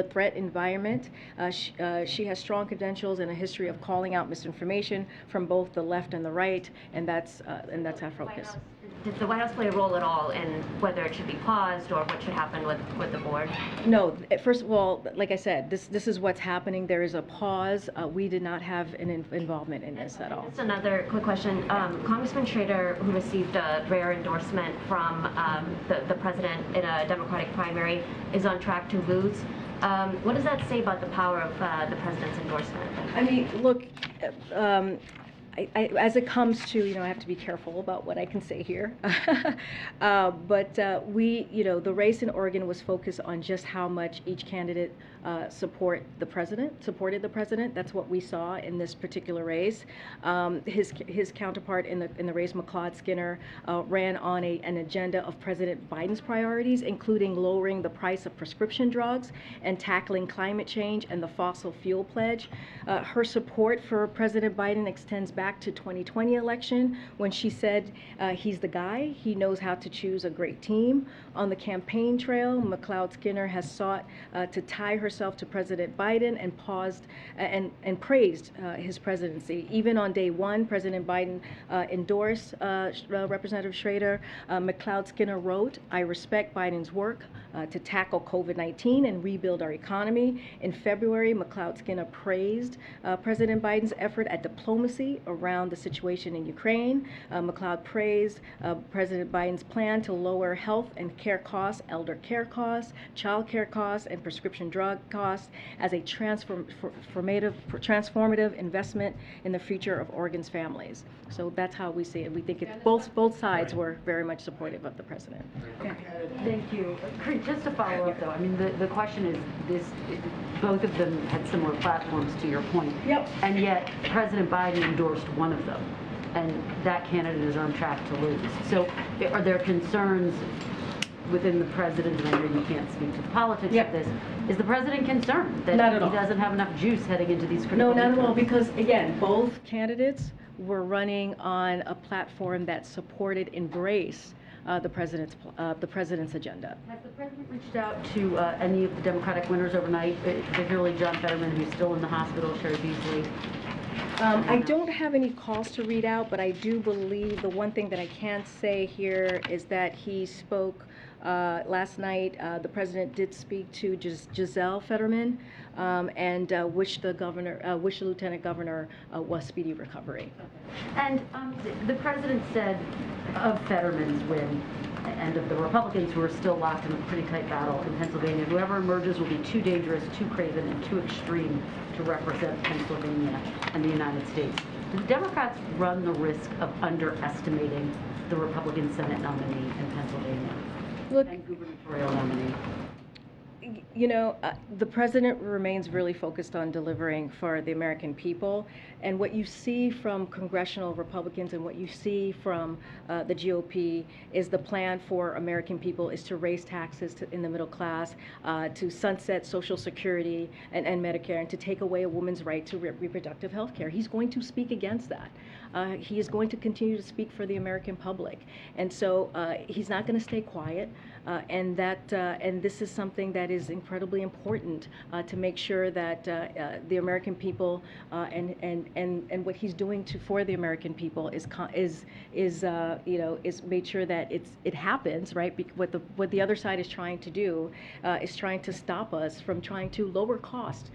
threat environment. She has strong credentials and a history of calling out misinformation from both the left and the right, and that's our focus. Did the White House play a role at all in whether it should be paused or what should happen with the board? No. First of all, like I said, this is what's happening. There is a pause. We did not have an involvement in this at all. Just another quick question. Congressman Schrader, who received a rare endorsement from the president in a Democratic primary, is on track to lose. What does that say about the power of the president's endorsement? I mean, look, as it comes to, I have to be careful about what I can say here. But the race in Oregon was focused on just how much each candidate supported the president. That's what we saw in this particular race. His counterpart in the race, McLeod Skinner, ran on an agenda of President Biden's priorities, including lowering the price of prescription drugs and tackling climate change and the fossil fuel pledge. Her support for President Biden extends back to 2020 election when she said he's the guy. He knows how to choose a great team. On the campaign trail, McLeod Skinner has sought to tie herself herself to President Biden and paused and praised his presidency. Even on day one, President Biden endorsed Representative Schrader. McLeod Skinner wrote, "I respect Biden's work to tackle COVID-19 and rebuild our economy." In February, McLeod Skinner praised President Biden's effort at diplomacy around the situation in Ukraine. McLeod praised President Biden's plan to lower health and care costs, elder care costs, child care costs, and prescription drug costs as a transformative investment in the future of Oregon's families. So that's how we see it. We think both sides were very much supportive of the president. Thank you. Just to follow up, though, I mean, the question is both of them had similar platforms, to your point. Yep. And yet, President Biden endorsed one of them, and that candidate is on track to lose. So, are there concerns within the president, and I know you can't speak to the politics of this, is the president concerned that Not at he all. doesn't have enough juice heading into these critical No, not at all, midterms? because again, both candidates were running on a platform that supported, embraced the president's agenda. Has the president reached out to any of the Democratic winners overnight, particularly John Fetterman, who's still in the hospital, Sherry Beasley? I don't have any calls to read out, but I do believe the one thing that I can say here is that he spoke last night. The president did speak to Giselle Fetterman and wish the lieutenant governor was speedy recovery. And the president said of Fetterman's win and of the Republicans who are still locked in a pretty tight battle in Pennsylvania, whoever emerges will be too dangerous, too craven, and too extreme to represent Pennsylvania and the United States. Do the Democrats run the risk of underestimating the Republican Senate nominee in Pennsylvania? Look, and gubernatorial nominee? You know, the president remains really focused on delivering for the American people. And what you see from congressional Republicans and what you see from the GOP is the plan for American people is to raise taxes in the middle class, to sunset Social Security and Medicare, and to take away a woman's right to reproductive health care. He's going to speak against that. He is going to continue to speak for the American public. And so he's not going to stay quiet. And this is something that is incredibly important to make sure that the American people and what he's doing for the American people is made sure that it happens, right? What the other side is trying to do is trying to stop us from trying to lower cost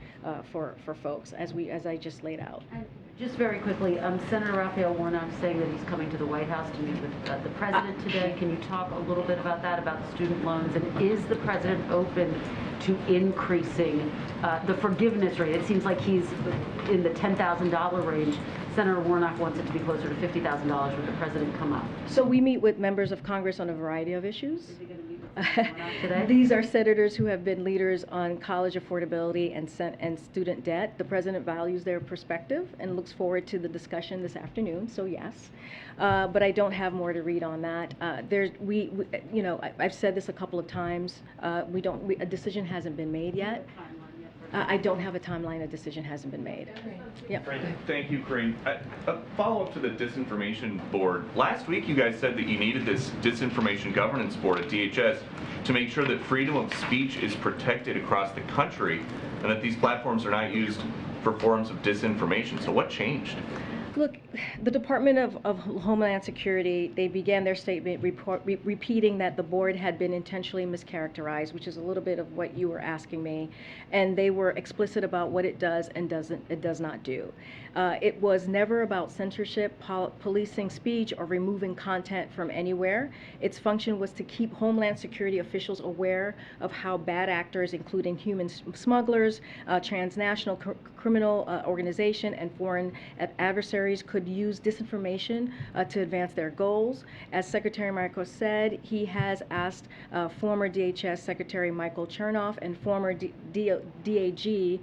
for folks, as I just laid out. And just very quickly, Senator Raphael Warnock saying that he's coming to the White House to meet with the president today. Can you talk a little bit about that, about the student loans, and is the president open to increasing the forgiveness rate? It seems like he's in the $10,000 range. Senator Warnock wants it to be closer to $50,000. Would the president come up? So we meet with members of Congress on a variety of issues. Is he going to meet with Warnock today? These are senators who have been leaders on college affordability and student debt. The president values their perspective and looks forward to the discussion this afternoon. So yes, but I don't have more to read on that. I've said this a couple of times. A decision hasn't been made yet. I don't have a timeline. A decision hasn't been made. Yep. Thank you, Karine. A follow-up to the disinformation board. Last week, you guys said that you needed this disinformation governance board at DHS to make sure that freedom of speech is protected across the country and that these platforms are not used for forms of disinformation. So what changed? Look, the Department of Homeland Security, they began their statement repeating that the board had been intentionally mischaracterized, which is a little bit of what you were asking me, and they were explicit about what it does and does not do. It was never about censorship, policing speech, or removing content from anywhere. Its function was to keep Homeland Security officials aware of how bad actors, including human smugglers, transnational criminal organization, and foreign adversaries could use disinformation to advance their goals. As Secretary Marcos said, he has asked former DHS Secretary Michael Chernoff and former DAG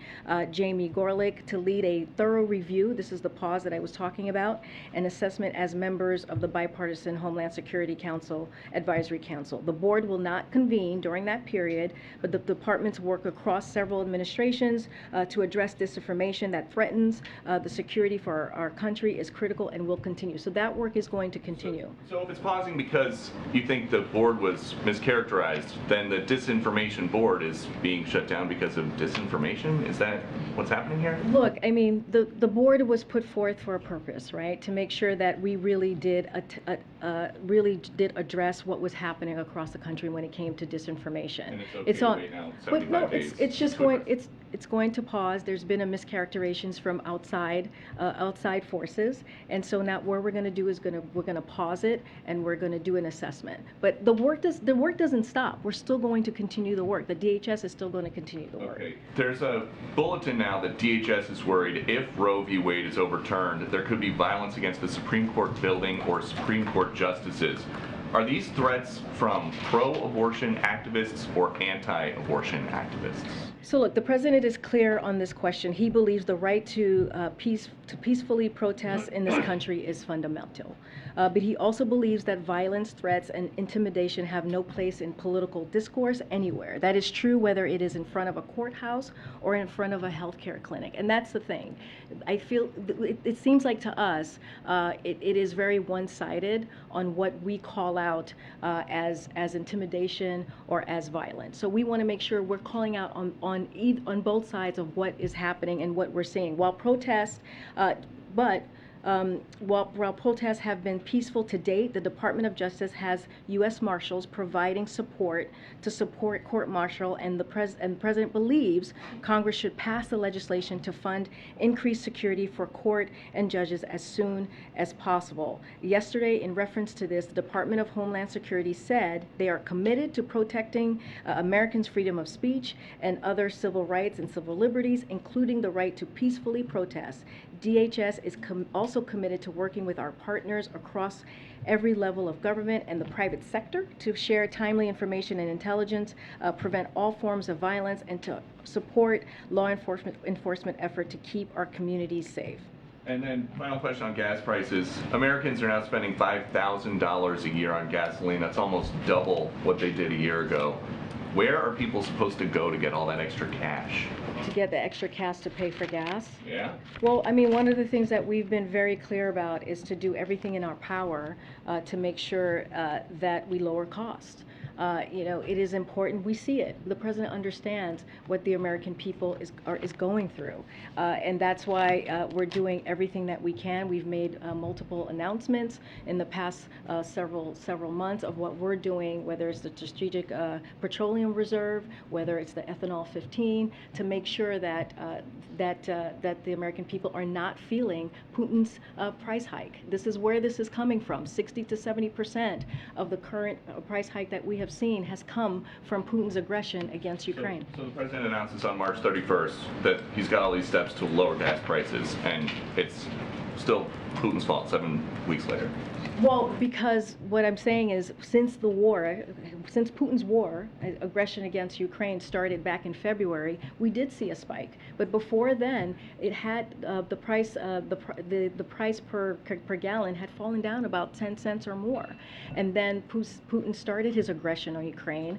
Jamie Gorelick to lead a thorough review, this is the pause that I was talking about, and assessment as members of the bipartisan Homeland Security Council Advisory Council. The board will not convene during that period, but the departments work across several administrations to address disinformation that threatens the security for our country country is critical and will continue. So that work is going to continue. So if it's pausing because you think the board was mischaracterized, then the disinformation board is being shut down because of disinformation? Is that what's happening here? Look, I mean, the board was put forth for a purpose, right? To make sure that we really did address what was happening across the country when it came to disinformation. And it's okay to wait now, 75 days. It's just it's going to pause. There's been a mischaracterizations from outside forces, and so now what we're going to do is we're going to pause it, and we're going to do an assessment. But the work doesn't stop. We're still going to continue the work. The DHS is still going to continue the work. Okay. There's a bulletin now that DHS is worried if Roe v. Wade is overturned, there could be violence against the Supreme Court building or Supreme Court justices. Are these threats from pro-abortion activists or anti-abortion activists? So look, the president is clear on this question. He believes the right to peacefully protest in this country is fundamental. But he also believes that violence, threats, and intimidation have no place in political discourse anywhere. That is true whether it is in front of a courthouse or in front of a healthcare clinic. And that's the thing. I feel it seems like to us it is very one-sided on what we call out as intimidation or as violence. So we want to make sure we're calling out on both sides of what is happening and what we're seeing. While protests, while protests have been peaceful to date, the Department of Justice has U.S. Marshals providing support to support court-martial, and the President believes Congress should pass the legislation to fund increased security for court and judges as soon as possible. Yesterday, in reference to this, the Department of Homeland Security said they are committed to protecting Americans' freedom of speech and other civil rights and civil liberties, including the right to peacefully protest. DHS is also committed to working with our partners across every level of government and the private sector to share timely information and intelligence, prevent all forms of violence, and to support law enforcement effort to keep our communities safe. And then final question on gas prices. Americans are now spending $5,000 a year on gasoline. That's almost double what they did a year ago. Where are people supposed to go to get all that extra cash? To get the extra cash to pay for gas? Yeah. Well, I mean, one of the things that we've been very clear about is to do everything in our power to make sure that we lower costs. It is important. We see it. The president understands what the American people is going through, and that's why we're doing everything that we can. We've made multiple announcements in the past several months of what we're doing, whether it's the Strategic Petroleum Reserve, whether it's the Ethanol 15, to make sure that the American people are not feeling Putin's price hike. This is where this is coming from. 60 to 70% of the current price hike that we have seen has come from Putin's aggression against Ukraine. So the president announces on March 31st that he's got all these steps to lower gas prices, and it's still Putin's fault 7 weeks later. Well, because what I'm saying is, since Putin's war, aggression against Ukraine started back in February, we did see a spike. But before then, it had the price per gallon had fallen down about 10 cents or more. And then Putin started his aggression on Ukraine,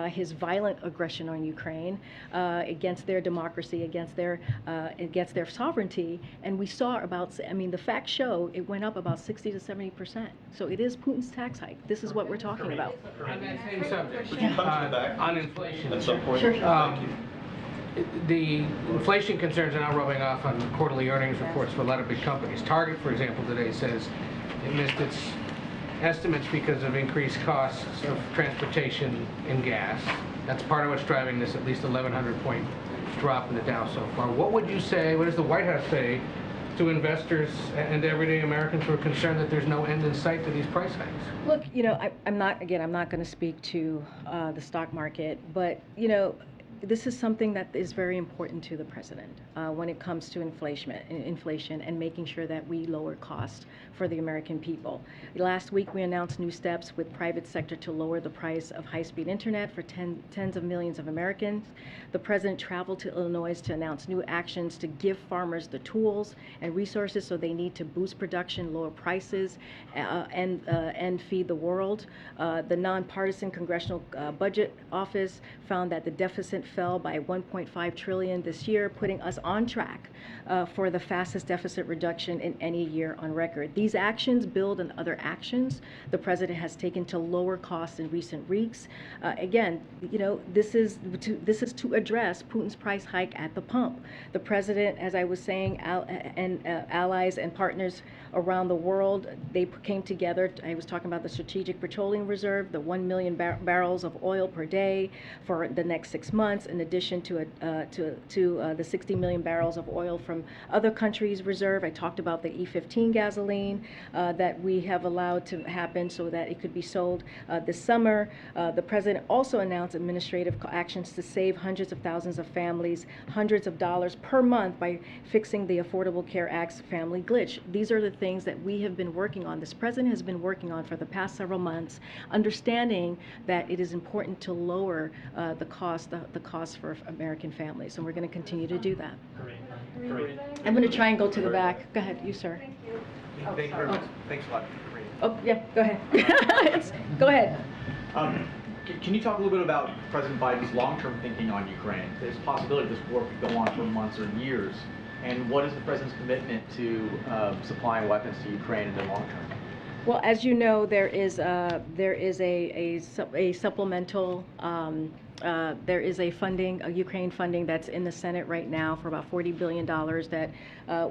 his violent aggression on Ukraine, against their democracy, against their sovereignty. And we saw the facts show it went up about 60 to 70%. So it is Putin's tax hike. This is what we're talking about. On that same subject, Would you come to the back on inflation. at some point? Sure. Thank you. The inflation concerns are now rubbing off on quarterly earnings reports for a lot of big companies. Target, for example, today says it missed its estimates because of increased costs of transportation and gas. That's part of what's driving this at least 1,100-point drop in the Dow so far. What would you say, what does the White House say to investors and everyday Americans who are concerned that there's no end in sight to these price hikes? Look, I'm not going to speak to the stock market, but this is something that is very important to the president when it comes to inflation and making sure that we lower costs for the American people. Last week, we announced new steps with private sector to lower the price of high-speed internet for tens of millions of Americans. The president traveled to Illinois to announce new actions to give farmers the tools and resources so they need to boost production, lower prices, and feed the world. The nonpartisan Congressional Budget Office found that the deficit deficit fell by 1.5 trillion this year, putting us on track for the fastest deficit reduction in any year on record. These actions build on other actions the president has taken to lower costs in recent weeks. Again, you know, this is to address Putin's price hike at the pump. The president, as I was saying, allies and partners around the world, they came together. I was talking about the Strategic Petroleum Reserve, the 1 million barrels of oil per day for the next 6 months, in addition to the 60 million barrels of oil from other countries' reserve. I talked about the E15 gasoline that we have allowed to happen so that it could be sold this summer. The president also announced administrative actions to save hundreds of thousands of families hundreds of dollars per month by fixing the Affordable Care Act's family glitch. These are the things that we have been working on. This president has been working on for the past several months, understanding that it is important to lower the cost for American families, and we're going to continue to do that. I'm going to try and go to the back. Go ahead, you, sir. Thank you very much. Thanks a lot. Oh, yeah, go ahead. Go ahead. Can you talk a little bit about President Biden's long-term thinking on Ukraine? There's a possibility this war could go on for months or years. And what is the president's commitment to supplying weapons to Ukraine in the long term? Well, as you know, there is a supplemental. There is a Ukraine funding that's in the Senate right now for about $40 billion that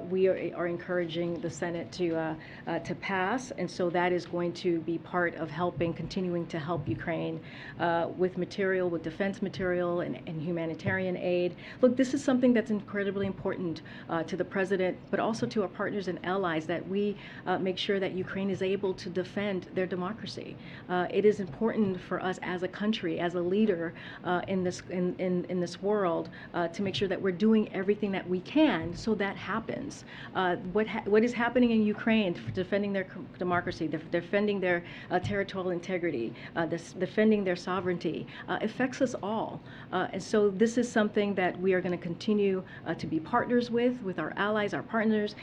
we are encouraging the Senate to pass, and so that is going to be part of continuing to help Ukraine with material, with defense material and humanitarian aid. Look, this is something that's incredibly important to the president, but also to our partners and allies, that we make sure that Ukraine is able to defend their democracy. It is important for us as a country, as a leader, in this world, to make sure that we're doing everything that we can so that happens. What is happening in Ukraine, defending their democracy, defending their territorial integrity, defending their sovereignty, affects us all. And so this is something that we are going to continue to be partners with our allies, our partners.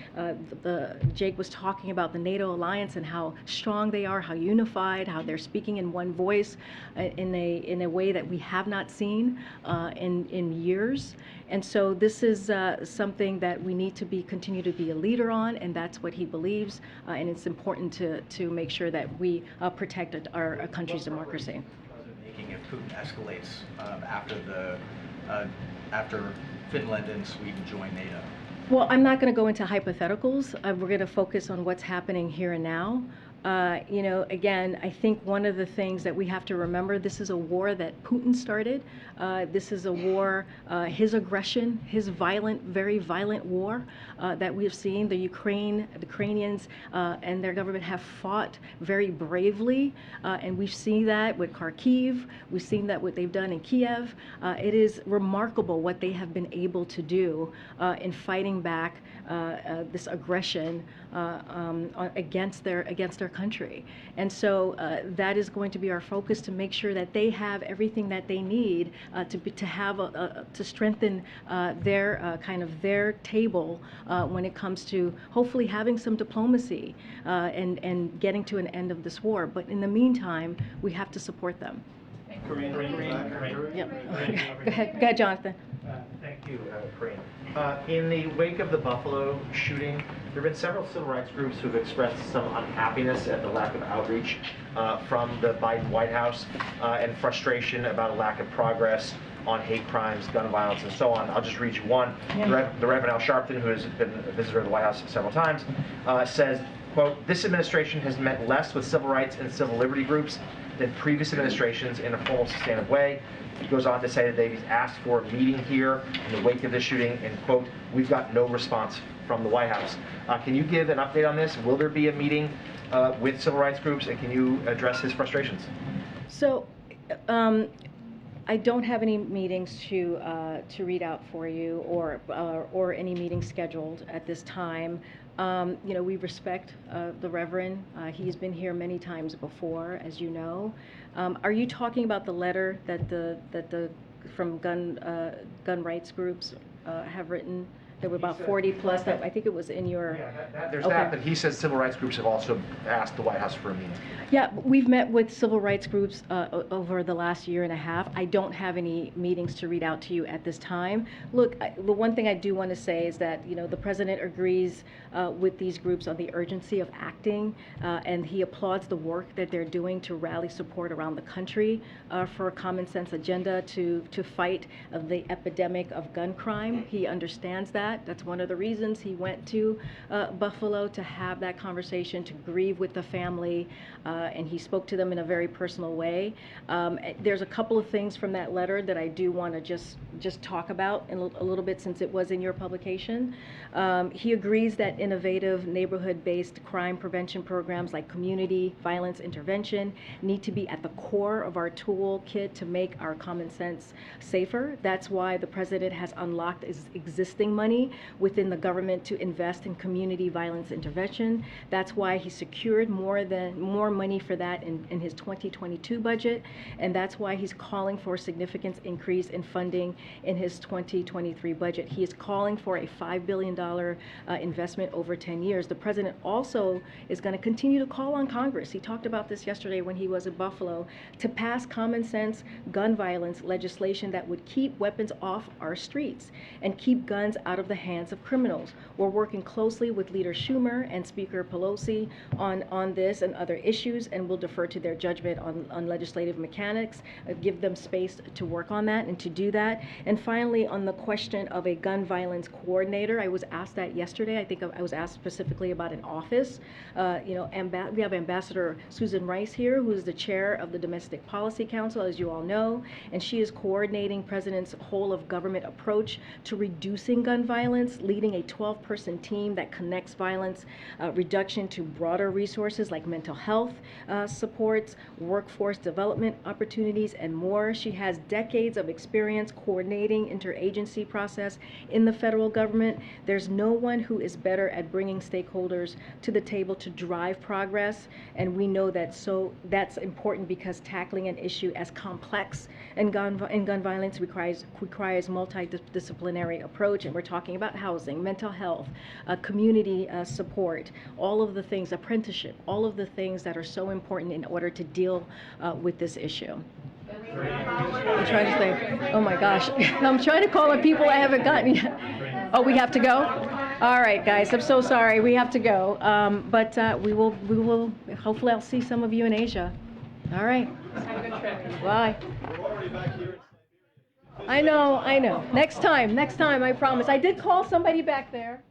Jake was talking about the NATO alliance and how strong they are, how unified, how they're speaking in one voice in a way that we have not seen in years. And so this is something that we need to continue to be a leader on, and that's what he believes. And it's important to make sure that we protect our country's democracy. Making if Putin escalates after Finland and Sweden join NATO? Well, I'm not going to go into hypotheticals. We're going to focus on what's happening here and now. You know, again, I think one of the things that we have to remember, this is a war that Putin started. This is a war, his aggression, his violent, very violent war that we have seen. The Ukrainians and their government have fought very bravely, and we've seen that with Kharkiv. We've seen that what they've done in Kiev. It is remarkable what they have been able to do in fighting back this aggression against their country. And so that is going to be our focus, to make sure that they have everything that they need to strengthen their table when it comes to hopefully having some diplomacy and getting to an end of this war. But in the meantime, we have to support them. Karine. Yep. Go ahead, Jonathan. Thank you, Karine. In the wake of the Buffalo shooting, there have been several civil rights groups who have expressed some unhappiness at the lack of outreach from the Biden White House and frustration about a lack of progress on hate crimes, gun violence, and so on. I'll just read you one. Yeah. The Reverend Al Sharpton, who has been a visitor of the White House several times, says, quote, "This administration has met less with civil rights and civil liberty groups than previous administrations in a formal, sustained way." He goes on to say that they've asked for a meeting here in the wake of this shooting, and quote, "We've got no response from the White House." Can you give an update on this? Will there be a meeting with civil rights groups, and can you address his frustrations? So, I don't have any meetings to read out for you, or any meetings scheduled at this time. You know, we respect the Reverend. He's been here many times before, as you know. Are you talking about the letter that the from gun rights groups have written There were about 40 plus. I think it was in your. There's Okay. that, but he says civil rights groups have also asked the White House for a meeting. Yeah, we've met with civil rights groups over the last year and a half. I don't have any meetings to read out to you at this time. Look, the one thing I do want to say is that, you know, the president agrees with these groups on the urgency of acting, and he applauds the work that they're doing to rally support around the country for a common sense agenda to fight the epidemic of gun crime. He understands that. That's one of the reasons he went to Buffalo, to have that conversation, to grieve with the family, and he spoke to them in a very personal way. There's a couple of things from that letter that I do want to just talk about in a little bit, since it was in your publication. He agrees that innovative neighborhood-based crime prevention programs like community violence intervention need to be at the core of our toolkit to make our common sense safer. That's why the president has unlocked existing money within the government to invest in community violence intervention. That's why he secured more money for that in his 2022 budget, and that's why he's calling for a significant increase in funding in his 2023 budget. He is calling for a $5 billion investment over 10 years. The president also is going to continue to call on Congress. He talked about this yesterday when he was in Buffalo, to pass common sense gun violence legislation that would keep weapons off our streets and keep guns out of the hands of criminals. We're working closely with Leader Schumer and Speaker Pelosi on this and other issues, and we'll defer to their judgment on legislative mechanics, give them space to work on that and to do that. And finally, on the question of a gun violence coordinator, I was asked that yesterday. I think I was asked specifically about an office. You know, we have Ambassador Susan Rice here, who is the chair of the Domestic Policy Council, as you all know, and she is coordinating President's whole of government approach to reducing gun violence, leading a 12-person team that connects violence reduction to broader resources like mental health supports, workforce development opportunities, and more. She has decades of experience coordinating interagency process in the federal government. There's no one who is better at bringing stakeholders to the table to drive progress, and we know that. So that's important because tackling an issue as complex in gun violence requires multidisciplinary approach, and we're talking about housing, mental health, community support, all of the things, apprenticeship, all of the things that are so important in order to deal with this issue. I'm trying to say, oh my gosh, I'm trying to call on people I haven't gotten yet. Oh, we have to go? All right, guys, I'm so sorry, we have to go. But we will, hopefully I'll see some of you in Asia. All right. Have a good trip. Bye. I know. Next time, I promise. I did call somebody back there.